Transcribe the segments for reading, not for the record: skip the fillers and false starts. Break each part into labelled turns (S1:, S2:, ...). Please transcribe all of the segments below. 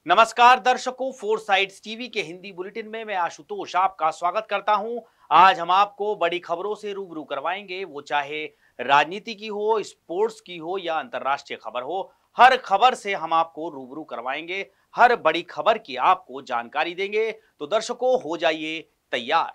S1: नमस्कार दर्शकों, four sides TV के हिंदी बुलेटिन में मैं आशुतोष आपका स्वागत करता हूं। आज हम आपको बड़ी खबरों से रूबरू करवाएंगे, वो चाहे राजनीति की हो, स्पोर्ट्स की हो या अंतर्राष्ट्रीय खबर हो। हर खबर से हम आपको रूबरू करवाएंगे, हर बड़ी खबर की आपको जानकारी देंगे। तो दर्शकों, हो जाइए तैयार।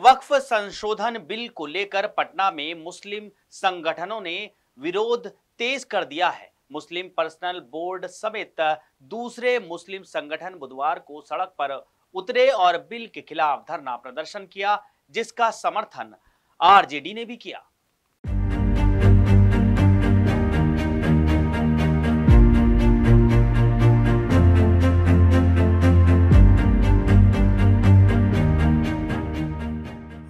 S1: वक्फ संशोधन बिल को लेकर पटना में मुस्लिम संगठनों ने विरोध तेज कर दिया है। मुस्लिम पर्सनल बोर्ड समेत दूसरे मुस्लिम संगठन बुधवार को सड़क पर उतरे और बिल के खिलाफ धरना प्रदर्शन किया, जिसका समर्थन आरजेडी ने भी किया।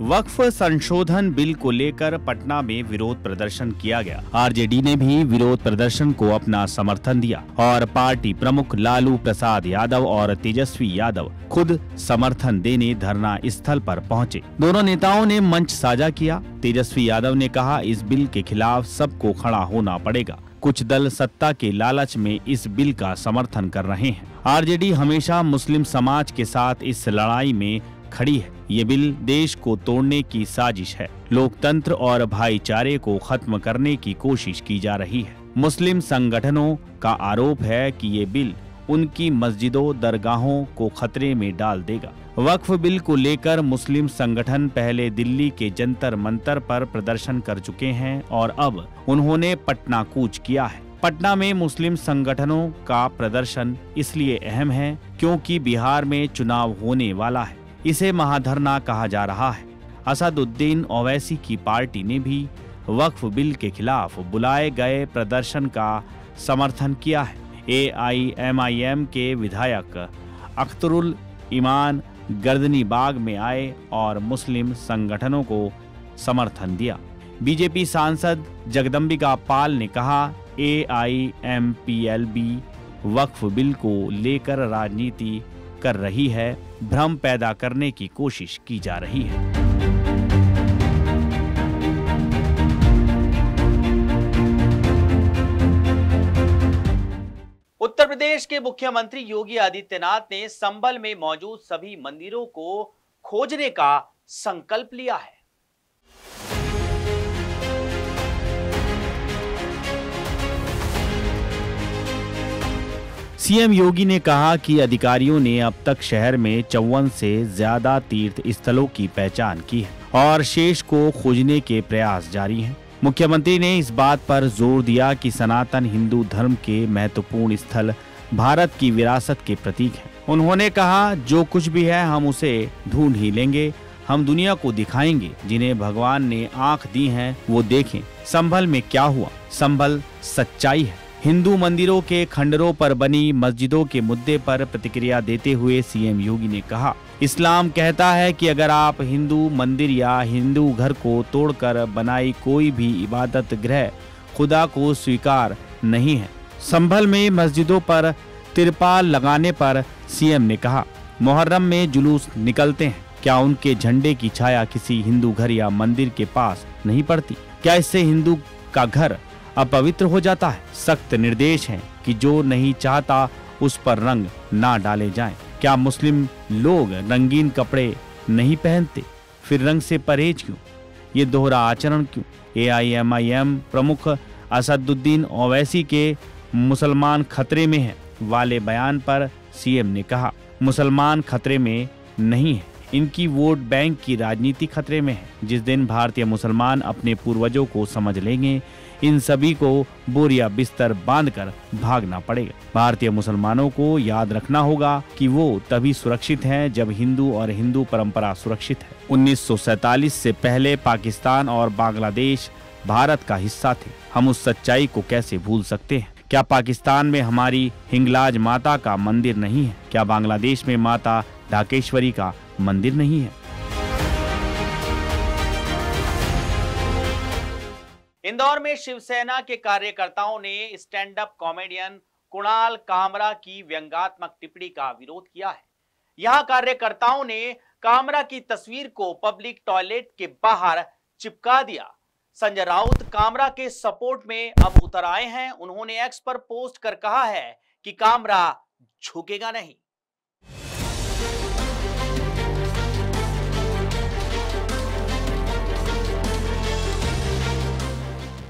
S1: वक्फ संशोधन बिल को लेकर पटना में विरोध प्रदर्शन किया गया। आरजेडी ने भी विरोध प्रदर्शन को अपना समर्थन दिया और पार्टी प्रमुख लालू प्रसाद यादव और तेजस्वी यादव खुद समर्थन देने धरना स्थल पर पहुंचे। दोनों नेताओं ने मंच साझा किया। तेजस्वी यादव ने कहा, इस बिल के खिलाफ सबको खड़ा होना पड़ेगा। कुछ दल सत्ता के लालच में इस बिल का समर्थन कर रहे हैं। आरजेडी हमेशा मुस्लिम समाज के साथ इस लड़ाई में खड़ी है। ये बिल देश को तोड़ने की साजिश है। लोकतंत्र और भाईचारे को खत्म करने की कोशिश की जा रही है। मुस्लिम संगठनों का आरोप है कि ये बिल उनकी मस्जिदों, दरगाहों को खतरे में डाल देगा। वक्फ बिल को लेकर मुस्लिम संगठन पहले दिल्ली के जंतर मंतर पर प्रदर्शन कर चुके हैं और अब उन्होंने पटना कूच किया है। पटना में मुस्लिम संगठनों का प्रदर्शन इसलिए अहम है क्योंकि बिहार में चुनाव होने वाला है। इसे महाधरना कहा जा रहा है। असदुद्दीन ओवैसी की पार्टी ने भी वक्फ बिल के खिलाफ बुलाए गए प्रदर्शन का समर्थन किया है। एआईएमआईएम के विधायक अख्तरुल ईमान गर्दनी बाग में आए और मुस्लिम संगठनों को समर्थन दिया। बीजेपी सांसद जगदम्बिका पाल ने कहा, एआईएमपीएलबी वक्फ बिल को लेकर राजनीति कर रही है, भ्रम पैदा करने की कोशिश की जा रही है। उत्तर प्रदेश के मुख्यमंत्री योगी आदित्यनाथ ने संभल में मौजूद सभी मंदिरों को खोजने का संकल्प लिया है। सीएम योगी ने कहा कि अधिकारियों ने अब तक शहर में 54 से ज्यादा तीर्थ स्थलों की पहचान की है और शेष को खोजने के प्रयास जारी हैं। मुख्यमंत्री ने इस बात पर जोर दिया कि सनातन हिंदू धर्म के महत्वपूर्ण स्थल भारत की विरासत के प्रतीक हैं। उन्होंने कहा, जो कुछ भी है हम उसे ढूंढ ही लेंगे। हम दुनिया को दिखाएंगे, जिन्हें भगवान ने आंख दी है वो देखें। संभल में क्या हुआ, संभल सच्चाई है। हिंदू मंदिरों के खंडरों पर बनी मस्जिदों के मुद्दे पर प्रतिक्रिया देते हुए सीएम योगी ने कहा, इस्लाम कहता है कि अगर आप हिंदू मंदिर या हिंदू घर को तोड़कर बनाई कोई भी इबादत गृह खुदा को स्वीकार नहीं है। संभल में मस्जिदों पर तिरपाल लगाने पर सीएम ने कहा, मुहर्रम में जुलूस निकलते हैं, क्या उनके झंडे की छाया किसी हिंदू घर या मंदिर के पास नहीं पड़ती? क्या इससे हिंदू का घर अपवित्र हो जाता है? सख्त निर्देश हैं कि जो नहीं चाहता उस पर रंग ना डाले जाएं। क्या मुस्लिम लोग रंगीन कपड़े नहीं पहनते? फिर रंग से परहेज क्यों? ये दोहरा आचरण क्यों? एआईएमआईएम प्रमुख असदुद्दीन ओवैसी के मुसलमान खतरे में है वाले बयान पर सीएम ने कहा, मुसलमान खतरे में नहीं है, इनकी वोट बैंक की राजनीति खतरे में है। जिस दिन भारतीय मुसलमान अपने पूर्वजों को समझ लेंगे, इन सभी को बोरिया बिस्तर बांधकर भागना पड़ेगा। भारतीय मुसलमानों को याद रखना होगा कि वो तभी सुरक्षित हैं जब हिंदू और हिंदू परंपरा सुरक्षित है। 1947 से पहले पाकिस्तान और बांग्लादेश भारत का हिस्सा थे। हम उस सच्चाई को कैसे भूल सकते हैं? क्या पाकिस्तान में हमारी हिंगलाज माता का मंदिर नहीं है? क्या बांग्लादेश में माता ढाकेश्वरी का मंदिर नहीं है? इंदौर में शिवसेना के कार्यकर्ताओं ने stand up comedian Kunal Kamra की व्यंग्यात्मक टिप्पणी का विरोध किया है। यहां कार्यकर्ताओं ने कामरा की तस्वीर को पब्लिक टॉयलेट के बाहर चिपका दिया।
S2: संजय राउत कामरा के सपोर्ट में अब उतर आए हैं। उन्होंने एक्स पर पोस्ट कर कहा है कि कामरा झुकेगा नहीं।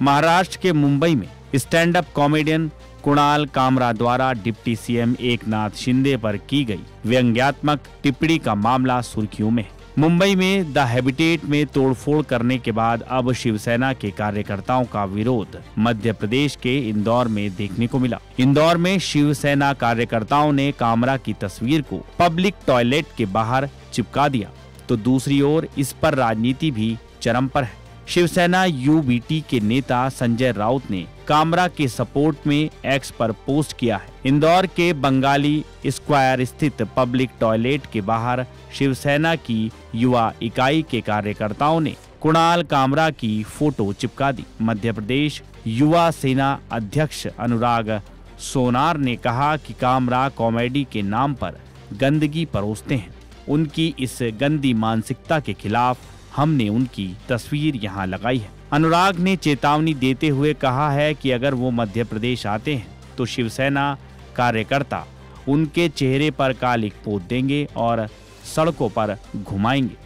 S1: महाराष्ट्र के मुंबई में stand up comedian Kunal Kamra द्वारा डिप्टी सीएम एकनाथ शिंदे पर की गई व्यंग्यात्मक टिप्पणी का मामला सुर्खियों में है। मुंबई में द हैबिटेट में तोड़फोड़ करने के बाद अब शिवसेना के कार्यकर्ताओं का विरोध मध्य प्रदेश के इंदौर में देखने को मिला। इंदौर में शिवसेना कार्यकर्ताओं ने कामरा की तस्वीर को पब्लिक टॉयलेट के बाहर चिपका दिया, तो दूसरी ओर इस पर राजनीति भी चरम पर है। शिवसेना यूबीटी के नेता संजय राउत ने कामरा के सपोर्ट में एक्स पर पोस्ट किया है। इंदौर के बंगाली स्क्वायर स्थित पब्लिक टॉयलेट के बाहर शिवसेना की युवा इकाई के कार्यकर्ताओं ने कुणाल कामरा की फोटो चिपका दी। मध्य प्रदेश युवा सेना अध्यक्ष अनुराग सोनार ने कहा कि कामरा कॉमेडी के नाम पर गंदगी परोसते हैं। उनकी इस गंदी मानसिकता के खिलाफ हमने उनकी तस्वीर यहाँ लगाई है। अनुराग ने चेतावनी देते हुए कहा है कि अगर वो मध्य प्रदेश आते हैं तो शिवसेना कार्यकर्ता उनके चेहरे पर कालिक पोत देंगे और सड़कों पर घुमाएंगे।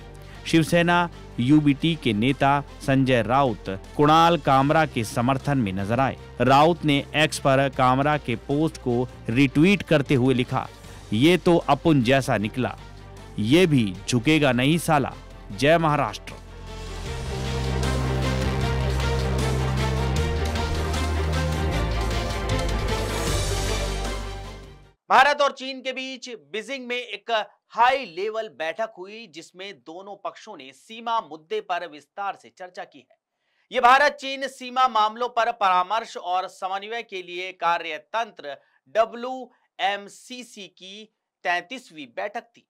S1: शिवसेना यूबीटी के नेता संजय राउत कुणाल कामरा के समर्थन में नजर आए। राउत ने एक्स पर कामरा के पोस्ट को रिट्वीट करते हुए लिखा, ये तो अपुन जैसा निकला, ये भी झुकेगा नहीं साला, जय महाराष्ट्र।
S2: भारत और चीन के बीच बीजिंग में एक हाई लेवल बैठक हुई, जिसमें दोनों पक्षों ने सीमा मुद्दे पर विस्तार से चर्चा की है। यह भारत चीन सीमा मामलों पर परामर्श और समन्वय के लिए कार्यतंत्र WMCC की 33वीं बैठक थी।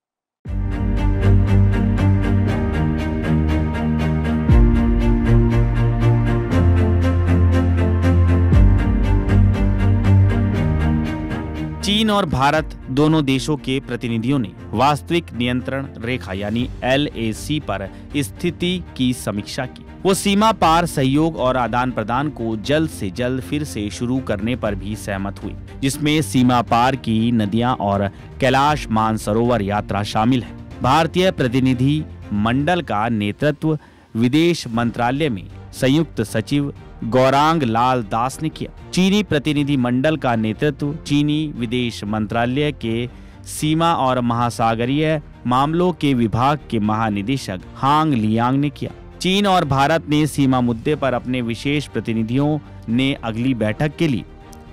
S1: चीन और भारत दोनों देशों के प्रतिनिधियों ने वास्तविक नियंत्रण रेखा यानी LAC पर स्थिति की समीक्षा की। वो सीमा पार सहयोग और आदान प्रदान को जल्द से जल्द फिर से शुरू करने पर भी सहमत हुई, जिसमें सीमा पार की नदियां और कैलाश मानसरोवर यात्रा शामिल है। भारतीय प्रतिनिधि मंडल का नेतृत्व विदेश मंत्रालय में संयुक्त सचिव गौरांग लाल दास ने किया। चीनी प्रतिनिधि मंडल का नेतृत्व चीनी विदेश मंत्रालय के सीमा और महासागरीय मामलों के विभाग के महानिदेशक हांग लियांग ने किया। चीन और भारत ने सीमा मुद्दे पर अपने विशेष प्रतिनिधियों ने अगली बैठक के लिए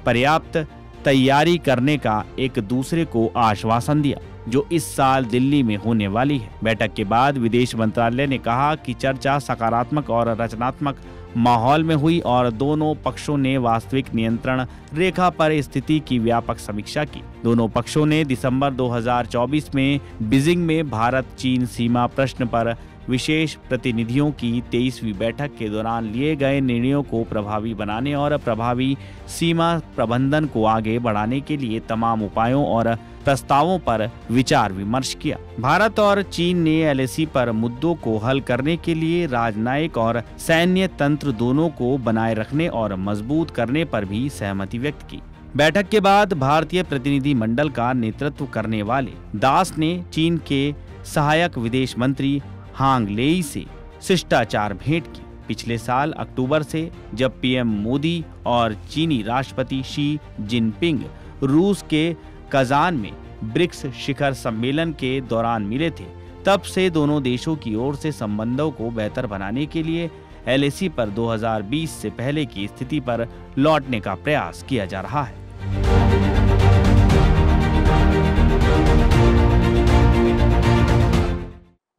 S1: पर्याप्त तैयारी करने का एक दूसरे को आश्वासन दिया, जो इस साल दिल्ली में होने वाली है। बैठक के बाद विदेश मंत्रालय ने कहा कि चर्चा सकारात्मक और रचनात्मक माहौल में हुई और दोनों पक्षों ने वास्तविक नियंत्रण रेखा पर स्थिति की व्यापक समीक्षा की। दोनों पक्षों ने दिसंबर 2024 में बीजिंग में भारत चीन सीमा प्रश्न पर विशेष प्रतिनिधियों की 23वीं बैठक के दौरान लिए गए निर्णयों को प्रभावी बनाने और प्रभावी सीमा प्रबंधन को आगे बढ़ाने के लिए तमाम उपायों और प्रस्तावों पर विचार विमर्श किया। भारत और चीन ने LAC पर मुद्दों को हल करने के लिए राजनयिक और सैन्य तंत्र दोनों को बनाए रखने और मजबूत करने पर भी सहमति व्यक्त की। बैठक के बाद भारतीय प्रतिनिधि मंडल का नेतृत्व करने वाले दास ने चीन के सहायक विदेश मंत्री हांग लेई से शिष्टाचार भेंट की। पिछले साल अक्टूबर से जब PM मोदी और चीनी राष्ट्रपति शी जिनपिंग रूस के कजान में ब्रिक्स शिखर सम्मेलन के दौरान मिले थे, तब से दोनों देशों की ओर से संबंधों को बेहतर बनाने के लिए LAC पर 2020 से पहले की स्थिति पर लौटने का प्रयास किया जा रहा है।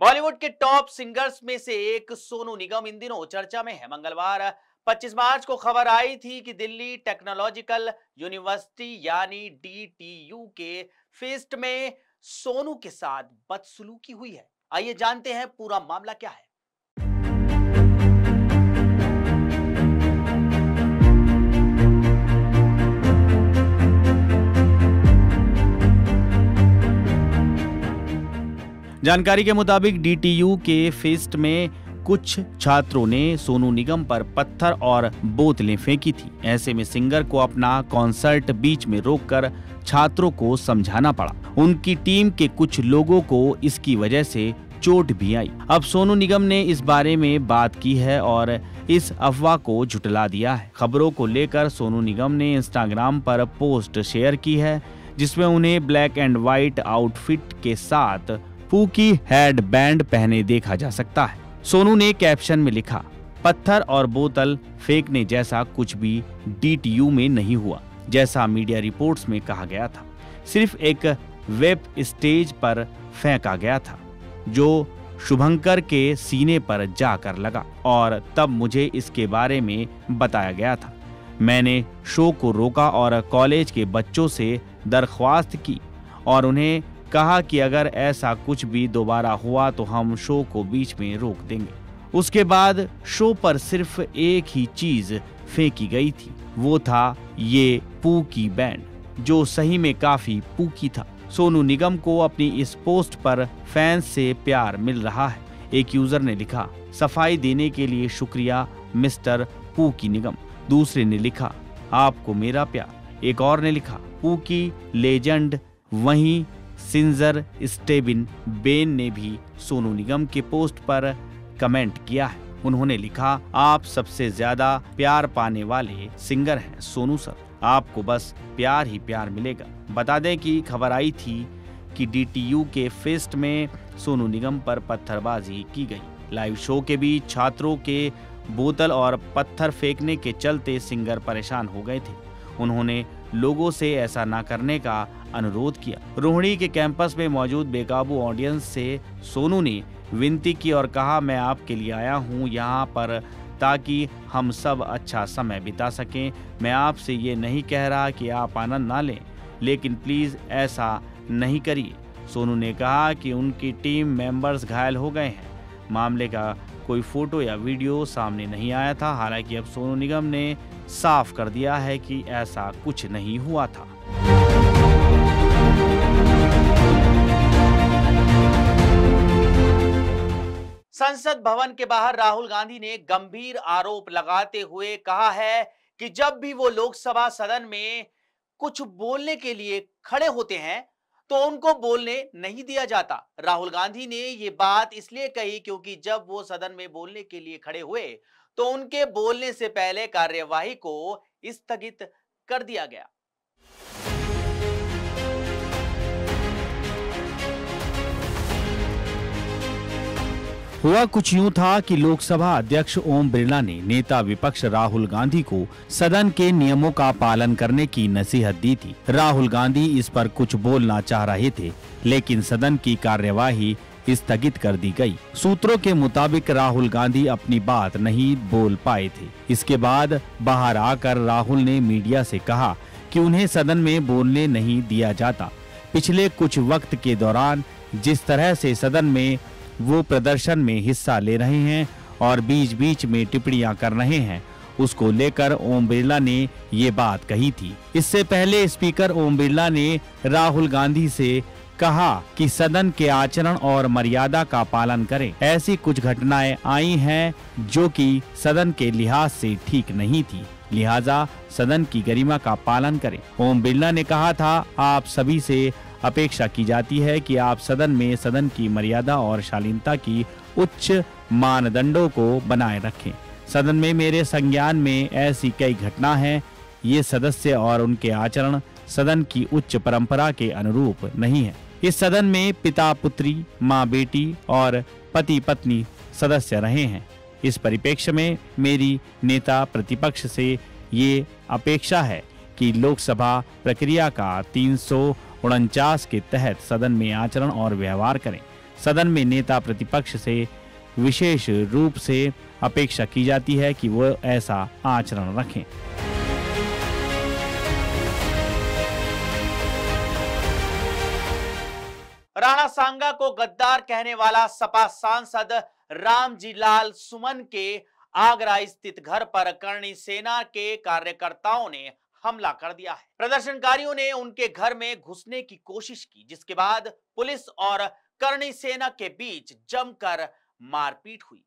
S2: बॉलीवुड के टॉप सिंगर्स में से एक सोनू निगम इन दिनों चर्चा में है। मंगलवार 25 मार्च को खबर आई थी कि दिल्ली टेक्नोलॉजिकल यूनिवर्सिटी यानी DTU के फेस्ट में सोनू के साथ बदसलूकी हुई है। आइए जानते हैं पूरा मामला क्या है।
S1: जानकारी के मुताबिक DTU के फेस्ट में कुछ छात्रों ने सोनू निगम पर पत्थर और बोतलें फेंकी थी। ऐसे में सिंगर को अपना कॉन्सर्ट बीच में रोककर छात्रों को समझाना पड़ा। उनकी टीम के कुछ लोगों को इसकी वजह से चोट भी आई। अब सोनू निगम ने इस बारे में बात की है और इस अफवाह को झुटला दिया है। खबरों को लेकर सोनू निगम ने इंस्टाग्राम पर पोस्ट शेयर की है, जिसमें उन्हें ब्लैक एंड व्हाइट आउटफिट के साथ पूकी हेड बैंड पहने देखा जा सकता है। सोनू ने कैप्शन में लिखा, पत्थर और बोतल फेंकने जैसा कुछ भी DTU में नहीं हुआ, जैसा मीडिया रिपोर्ट्स में कहा गया था। सिर्फ एक वेब स्टेज पर फेंका गया था जो शुभंकर के सीने पर जाकर लगा और तब मुझे इसके बारे में बताया गया था। मैंने शो को रोका और कॉलेज के बच्चों से दरख्वास्त की और उन्हें कहा कि अगर ऐसा कुछ भी दोबारा हुआ तो हम शो को बीच में रोक देंगे। उसके बाद शो पर सिर्फ एक ही चीज फेंकी गई थी, वो था ये पूकी बैंड, जो सही में काफी पूकी था। सोनू निगम को अपनी इस पोस्ट पर फैंस से प्यार मिल रहा है। एक यूजर ने लिखा, सफाई देने के लिए शुक्रिया मिस्टर पूकी निगम। दूसरे ने लिखा, आपको मेरा प्यार। एक और ने लिखा, पूकी लेजेंड। वहीं सिंजर स्टेबिन बेन ने भी सोनू निगम के पोस्ट पर कमेंट किया है। उन्होंने लिखा, आप सबसे ज्यादा प्यार पाने वाले सिंगर हैं सोनू सर, आपको बस प्यार ही प्यार मिलेगा। बता दें कि खबर आई थी कि DTU के फेस्ट में सोनू निगम पर पत्थरबाजी की गई। लाइव शो के बीच छात्रों के बोतल और पत्थर फेंकने के चलते सिंगर परेशान हो गए थे। उन्होंने लोगों से ऐसा न करने का अनुरोध किया। रोहिणी के कैंपस में मौजूद बेकाबू ऑडियंस से सोनू ने विनती की और कहा, मैं आपके लिए आया हूँ यहाँ पर ताकि हम सब अच्छा समय बिता सकें। मैं आपसे ये नहीं कह रहा कि आप आनंद ना लें, लेकिन प्लीज ऐसा नहीं करिए। सोनू ने कहा कि उनकी टीम मेंबर्स घायल हो गए हैं। मामले का कोई फोटो या वीडियो सामने नहीं आया था। हालांकि अब सोनू निगम ने साफ कर दिया है कि ऐसा कुछ नहीं हुआ था।
S2: संसद भवन के बाहर राहुल गांधी ने गंभीर आरोप लगाते हुए कहा है कि जब भी वो लोकसभा सदन में कुछ बोलने के लिए खड़े होते हैं तो उनको बोलने नहीं दिया जाता। राहुल गांधी ने ये बात इसलिए कही क्योंकि जब वो सदन में बोलने के लिए खड़े हुए तो उनके बोलने से पहले कार्यवाही को स्थगित कर दिया गया।
S1: हुआ कुछ यूं था कि लोकसभा अध्यक्ष ओम बिरला ने नेता विपक्ष राहुल गांधी को सदन के नियमों का पालन करने की नसीहत दी थी। राहुल गांधी इस पर कुछ बोलना चाह रहे थे, लेकिन सदन की कार्यवाही स्थगित कर दी गई। सूत्रों के मुताबिक राहुल गांधी अपनी बात नहीं बोल पाए थे। इसके बाद बाहर आकर राहुल ने मीडिया से कहा कि उन्हें सदन में बोलने नहीं दिया जाता। पिछले कुछ वक्त के दौरान जिस तरह से सदन में वो प्रदर्शन में हिस्सा ले रहे हैं और बीच बीच में टिप्पणियां कर रहे हैं, उसको लेकर ओम बिरला ने ये बात कही थी। इससे पहले स्पीकर ओम बिरला ने राहुल गांधी से कहा कि सदन के आचरण और मर्यादा का पालन करें। ऐसी कुछ घटनाएं आई हैं जो कि सदन के लिहाज से ठीक नहीं थी, लिहाजा सदन की गरिमा का पालन करें। ओम बिरला ने कहा था, आप सभी से अपेक्षा की जाती है कि आप सदन में सदन की मर्यादा और शालीनता की उच्च मानदंडों को बनाए रखें। सदन में मेरे संज्ञान में ऐसी कई घटना हैं। ये सदस्य और उनके आचरण सदन की उच्च परंपरा के अनुरूप नहीं है। इस सदन में पिता पुत्री, माँ बेटी और पति पत्नी सदस्य रहे हैं। इस परिप्रेक्ष्य में मेरी नेता प्रतिपक्ष से ये अपेक्षा है कि लोकसभा प्रक्रिया का 349 के तहत सदन में आचरण और व्यवहार करें। सदन में नेता प्रतिपक्ष से विशेष रूप से अपेक्षा की जाती है कि वो ऐसा आचरण रखें।
S2: राणा सांगा को गद्दार कहने वाला सपा सांसद रामजी लाल सुमन के आगरा स्थित घर पर करणी सेना के कार्यकर्ताओं ने हमला कर दिया है। प्रदर्शनकारियों ने उनके घर में घुसने की कोशिश की, जिसके बाद पुलिस और करणी सेना के बीच जमकर मारपीट हुई।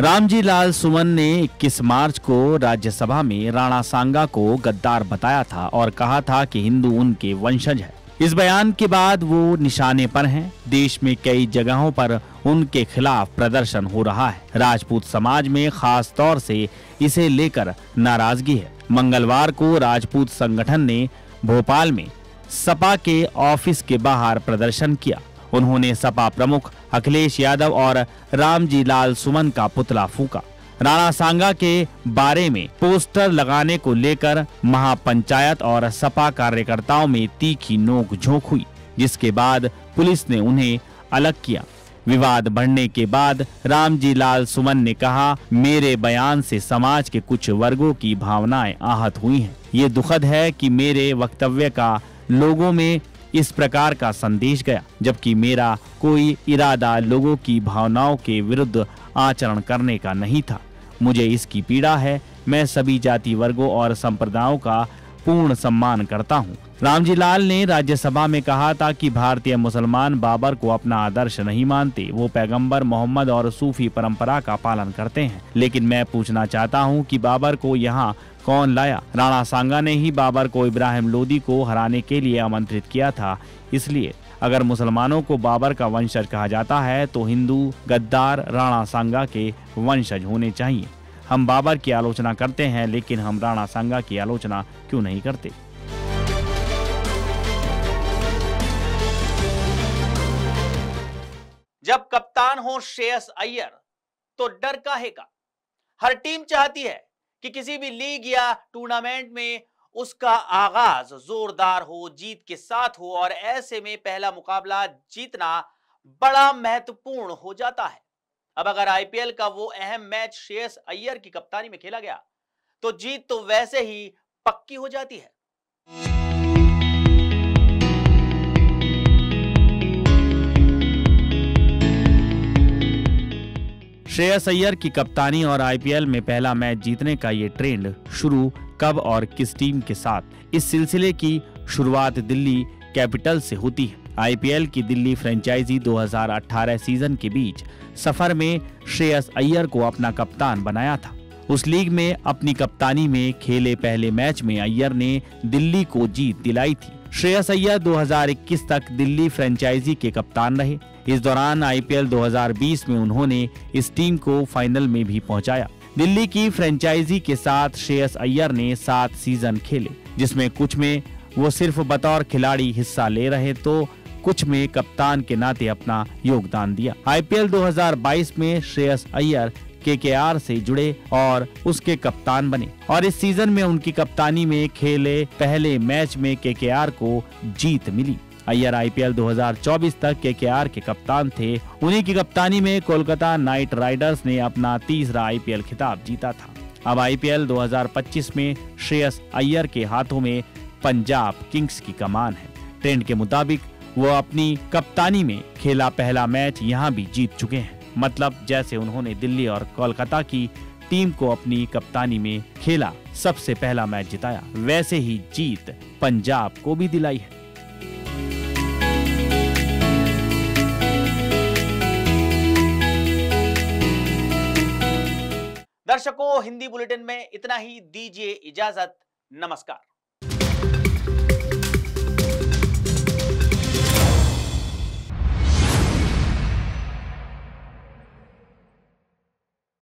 S1: रामजी लाल सुमन ने 21 मार्च को राज्यसभा में राणा सांगा को गद्दार बताया था और कहा था कि हिंदू उनके वंशज है। इस बयान के बाद वो निशाने पर हैं। देश में कई जगहों पर उनके खिलाफ प्रदर्शन हो रहा है। राजपूत समाज में खास तौर से इसे लेकर नाराजगी है। मंगलवार को राजपूत संगठन ने भोपाल में सपा के ऑफिस के बाहर प्रदर्शन किया। उन्होंने सपा प्रमुख अखिलेश यादव और रामजी लाल सुमन का पुतला फूंका। राणा सांगा के बारे में पोस्टर लगाने को लेकर महापंचायत और सपा कार्यकर्ताओं में तीखी नोक-झोंक हुई, जिसके बाद पुलिस ने उन्हें अलग किया। विवाद बढ़ने के बाद रामजी लाल सुमन ने कहा, मेरे बयान से समाज के कुछ वर्गों की भावनाएं आहत हुई हैं। ये दुखद है कि मेरे वक्तव्य का लोगों में इस प्रकार का संदेश गया, जबकि मेरा कोई इरादा लोगों की भावनाओं के विरुद्ध आचरण करने का नहीं था। मुझे इसकी पीड़ा है। मैं सभी जाति वर्गों और संप्रदायों का पूर्ण सम्मान करता हूँ। रामजी लाल ने राज्यसभा में कहा था कि भारतीय मुसलमान बाबर को अपना आदर्श नहीं मानते। वो पैगंबर मोहम्मद और सूफी परंपरा का पालन करते हैं। लेकिन मैं पूछना चाहता हूँ कि बाबर को यहाँ कौन लाया? राणा सांगा ने ही बाबर को इब्राहिम लोदी को हराने के लिए आमंत्रित किया था। इसलिए अगर मुसलमानों को बाबर का वंशज कहा जाता है तो हिंदू गद्दार राणा सांगा के वंशज होने चाहिए। हम बाबर की आलोचना करते हैं, लेकिन हम राणा सांगा की आलोचना क्यों नहीं करते?
S2: जब कप्तान हो श्रेयस अय्यर तो डर काहे का? हर टीम चाहती है कि किसी भी लीग या टूर्नामेंट में उसका आगाज जोरदार हो, जीत के साथ हो, और ऐसे में पहला मुकाबला जीतना बड़ा महत्वपूर्ण हो जाता है। अब अगर आईपीएल का वो अहम मैच श्रेयस अय्यर की कप्तानी में खेला गया तो जीत तो वैसे ही पक्की हो जाती है।
S1: श्रेयस अय्यर की कप्तानी और आईपीएल में पहला मैच जीतने का ये ट्रेंड शुरू कब और किस टीम के साथ? इस सिलसिले की शुरुआत दिल्ली कैपिटल से होती है। आईपीएल की दिल्ली फ्रेंचाइजी 2018 सीजन के बीच सफर में श्रेयस अय्यर को अपना कप्तान बनाया था। उस लीग में अपनी कप्तानी में खेले पहले मैच में अय्यर ने दिल्ली को जीत दिलाई थी। श्रेयस अय्यर 2021 तक दिल्ली फ्रेंचाइजी के कप्तान रहे। इस दौरान आईपीएल 2020 में उन्होंने इस टीम को फाइनल में भी पहुंचाया। दिल्ली की फ्रेंचाइजी के साथ श्रेयस अय्यर ने 7 सीजन खेले, जिसमें कुछ में वो सिर्फ बतौर खिलाड़ी हिस्सा ले रहे तो कुछ में कप्तान के नाते अपना योगदान दिया। आईपीएल 2022 में श्रेयस अय्यर केकेआर से जुड़े और उसके कप्तान बने और इस सीजन में उनकी कप्तानी में खेले पहले मैच में केकेआर को जीत मिली। अय्यर आईपीएल 2024 तक केकेआर के कप्तान थे। उन्हीं की कप्तानी में कोलकाता नाइट राइडर्स ने अपना तीसरा आईपीएल खिताब जीता था। अब आईपीएल 2025 में श्रेयस अय्यर के हाथों में पंजाब किंग्स की कमान है। ट्रेंड के मुताबिक वो अपनी कप्तानी में खेला पहला मैच यहाँ भी जीत चुके हैं। मतलब जैसे उन्होंने दिल्ली और कोलकाता की टीम को अपनी कप्तानी में खेला सबसे पहला मैच जिताया, वैसे ही जीत पंजाब को भी दिलाई है।
S2: दर्शकों, हिंदी बुलेटिन में इतना ही। दीजिए इजाजत। नमस्कार।